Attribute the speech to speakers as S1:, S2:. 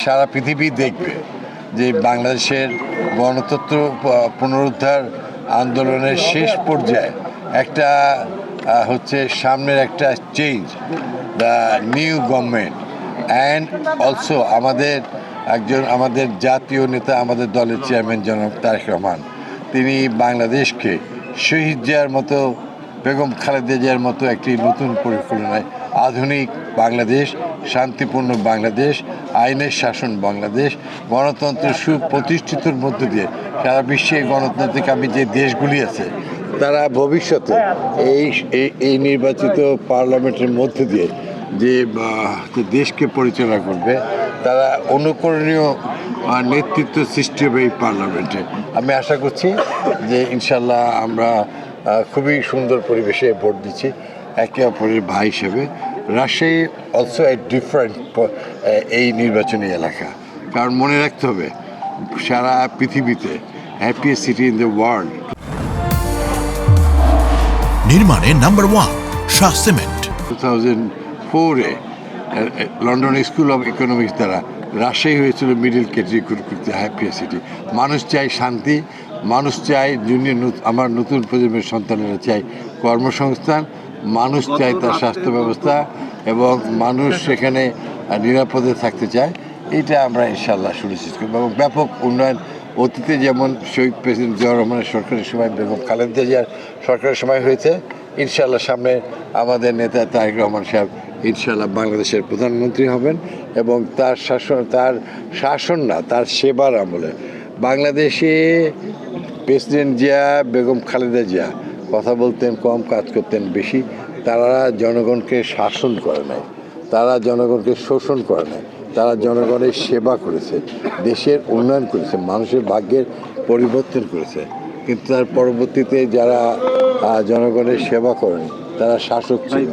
S1: সারা পৃথিবী দেখবে যে বাংলাদেশের গণতন্ত্র পুনরুদ্ধার আন্দোলনের শেষ পর্যায়ে একটা হচ্ছে সামনের একটা change, the new government and also আমাদের জাতীয় নেতা, আমাদের দলের চেয়ারম্যান জনাব তারেক রহমান, তিনি বাংলাদেশকে শহীদ জিয়ার মতো, বেগম খালেদা জিয়ার মতো একটি নতুন পরিকল্পনায় আধুনিক বাংলাদেশ, শান্তিপূর্ণ বাংলাদেশ, আইনের শাসন বাংলাদেশ, গণতন্ত্রের সুপ্রতিষ্ঠিতর মধ্য দিয়ে সারা বিশ্বে গণতান্ত্রিক যে দেশগুলি আছে তারা ভবিষ্যতে এই নির্বাচিত পার্লামেন্টের মধ্য দিয়ে যে দেশকে পরিচালনা করবে, তারা অনুকরণীয় নেতৃত্ব সৃষ্টি হবে এই পার্লামেন্টে। আমি আশা করছি যে ইনশাল্লাহ আমরা খুবই সুন্দর পরিবেশে ভোট দিচ্ছি একে অপরের ভাই হিসেবে। রাজশাহী অলসো এ ডিফারেন্ট এই নির্বাচনী এলাকা, কারণ মনে রাখতে হবে সারা পৃথিবীতে happiest city in the world
S2: নির্মাণে নাম্বার 1 শাহ সিমেন্ট।
S1: 2004-এ লন্ডন স্কুল অফ ইকোনমিক্স দ্বারা রাজশাহী হয়েছিল মিডল ক্যাটাগরি হ্যাপিয়েস্ট সিটি। মানুষ চায় শান্তি, মানুষ চায় আমার নতুন প্রজন্মের সন্তানেরা চায় কর্মসংস্থান, মানুষ চায় তার স্বাস্থ্য ব্যবস্থা এবং মানুষ সেখানে নিরাপদে থাকতে চায়। এটা আমরা ইনশাল্লাহ সুনিশ্চিত করব এবং ব্যাপক উন্নয়ন অতীতে যেমন শহীদ প্রেসিডেন্ট জিয়াউর রহমানের সরকারের সময়, বেগম খালেদা জিয়ার সরকারের সময় হয়েছে, ইনশাল্লাহ সামনে আমাদের নেতা তারেক রহমান সাহেব ইনশাল্লাহ বাংলাদেশের প্রধানমন্ত্রী হবেন এবং তার শাসন না, তার সেবার আমলে বাংলাদেশে প্রেসিডেন্ট জিয়া, বেগম খালেদা জিয়া কথা বলতেন কম, কাজ করতেন বেশি। তারা জনগণকে শাসন করে নাই, তারা জনগণকে শোষণ করে নাই, তারা জনগণের সেবা করেছে, দেশের উন্নয়ন করেছে, মানুষের ভাগ্যের পরিবর্তন করেছে। কিন্তু তার পরবর্তীতে যারা জনগণের সেবা করেন তারা শাসক ছিল।